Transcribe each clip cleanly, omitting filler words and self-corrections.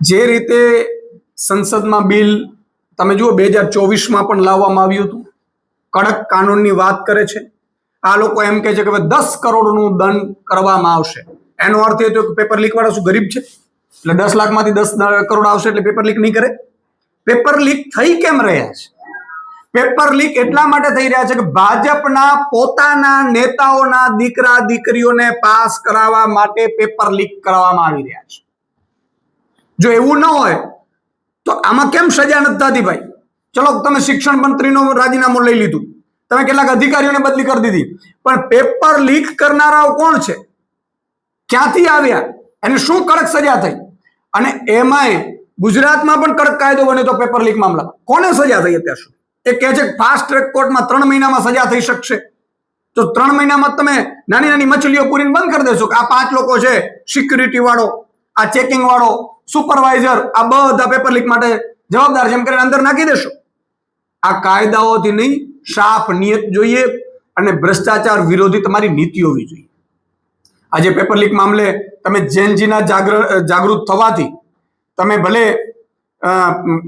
જે રીતે સંસદમાં બિલ તમે જુઓ 2024માં પણ લાવવામાં આવ્યું હતું, કડક કાનૂનની વાત કરે છે. આ લોકો એમ કહે છે કે 10 કરોડનું દંડ કરવામાં આવશે. એનો અર્થ એ થયો કે પેપર લીક વાળા શું ગરીબ છે? એટલે 10 લાખમાંથી 10 કરોડ આવશે એટલે પેપર લીક નહીં કરે. પેપર લીક થઈ કેમ રહ્યા છે? પેપર લીક એટલા માટે થઈ રહ્યા છે કે ભાજપના પોતાના નેતાઓના દીકરા દીકરીઓને પાસ કરાવવા માટે પેપર લીક કરવામાં આવી રહ્યા છે. જો એવું ન હોય તો આમાં કેમ સજા નથી થતી ભાઈ? ચલો તમે શિક્ષણ મંત્રીનું રાજીનામું લઈ લીધું, તમે કેટલાક અધિકારીઓને બદલી કરી દીધી, પણ પેપર લીક કરનારાઓ કોણ છે? ક્યાંથી આવ્યા? એને શું કડક સજા થઈ? અને એમાંય ગુજરાતમાં પણ કડક કાયદો બન્યો તો પેપર લીક મામલામાં કોને સજા થઈ અત્યાર સુધી? એ કહે છે કે ફાસ્ટ ટ્રેક કોર્ટમાં 3 મહિનામાં સજા થઈ શકશે. તો 3 મહિનામાં તમે નાની નાની મછલીઓ પૂરીને બંધ કરી દેશો કે આ 5 લોકો છે, સિક્યુરિટી વાળો, આ ચેકિંગ વાળો, સુપરવાઇઝર, આ બધા પેપર લીક માટે જવાબદાર છે, એમ કરીને અંદર નાખી દેશો. આ કાયદાઓથી નહીં, સાફ નિયત જોઈએ અને ભ્રષ્ટાચાર વિરોધી તમારી નીતિ હોવી જોઈએ. આજે પેપર લીક મામલે તમે જેનજીના જાગૃત થવાથી તમે ભલે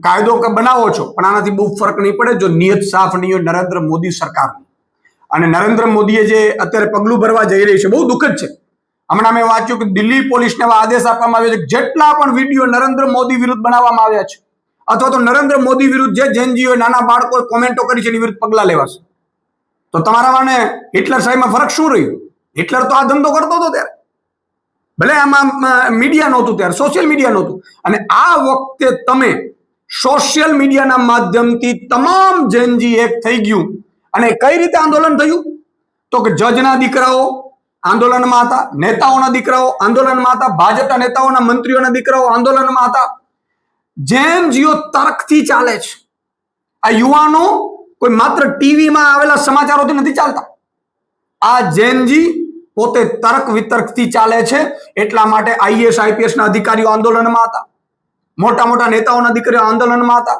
કાયદો બનાવો છો, પણ આનાથી બહુ ફરક નહીં પડે જો નિયત સાફ નહીં હોય નરેન્દ્ર મોદી સરકારની. અને નરેન્દ્ર મોદીએ જે અત્યારે પગલું ભરવા જઈ રહી છે બહુ દુઃખદ છે. હમણાં મેં વાંચ્યું કે દિલ્હી પોલીસને એવા આદેશ આપવામાં આવ્યો છે જેટલા પણ વિડીયો નરેન્દ્ર મોદી વિરુદ્ધ બનાવવામાં આવ્યા છે અથવા તો નરેન્દ્ર મોદી વિરુદ્ધ જે જેનજીઓ નાના બાળકો કોમેન્ટો કરી છે એની વિરુદ્ધ પગલા લેવાશે. તો તમારા મને હિટલર સાહેબમાં ફરક શું રહ્યું? હિટલર તો આ ધંધો કરતો હતો ત્યારે, ભલે આમાં મીડિયા નહોતું ત્યારે, સોશિયલ મીડિયા નહોતું. અને આ વખતે તમે સોશિયલ મીડિયાના માધ્યમથી તમામ જેનજી એક થઈ ગયું. અને કઈ રીતે આંદોલન થયું? તો કે જજના દીકરાઓ આંદોલનમાં હતા, નેતાઓના દીકરાઓ આંદોલનમાં હતા, ભાજપના નેતાઓના મંત્રીઓના દીકરાઓ આંદોલનમાં હતા. જેનજીઓ તર્કથી ચાલે છે. આ યુવાનો કોઈ માત્ર ટીવીમાં આવેલા સમાચારોથી નથી ચાલતા. આ જેનજી પોતે તર્ક વિતર્કથી ચાલે છે. એટલા માટે આઈએએસ આઈપીએસના અધિકારીઓ આંદોલનમાં હતા, મોટા મોટા નેતાઓના દીકરીઓ આંદોલનમાં હતા,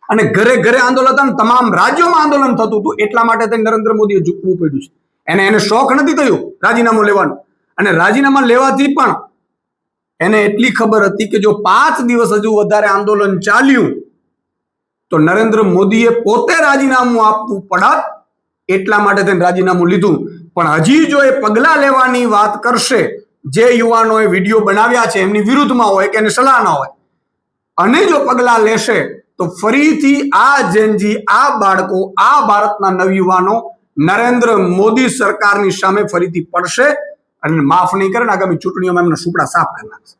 અને ઘરે ઘરે આંદોલન હતા, તમામ રાજ્યોમાં આંદોલન થતું હતું. એટલા માટે નરેન્દ્ર મોદીએ ઝૂકવું પડ્યું છે. એને શોખ નથી થયું રાજીનામું લેવાનું. અને રાજીનામા લેવાથી પણ એને એટલી ખબર હતી કે જો 5 દિવસ હજુ વધારે આંદોલન ચાલ્યું તો નરેન્દ્ર મોદીએ પોતે રાજીનામું આપવું પડત. એટલા માટે તેને રાજીનામું લીધું. પણ હજી જો એ પગલા લેવાની વાત કરશે, જે યુવાનોએ વિડીયો બનાવ્યા છે એમની વિરુદ્ધમાં હોય કે એને સલાહ ના હોય, અને જો પગલા લેશે તો ફરીથી આ જેનજી, આ બાળકો, આ ભારતના નવયુવાનો નરેન્દ્ર મોદી સરકારની સામે ફરીથી પડશે અને માફ નહીં કરે. આગામી ચૂંટણીઓમાં એમના સુપડા સાફ કરી નાખશે.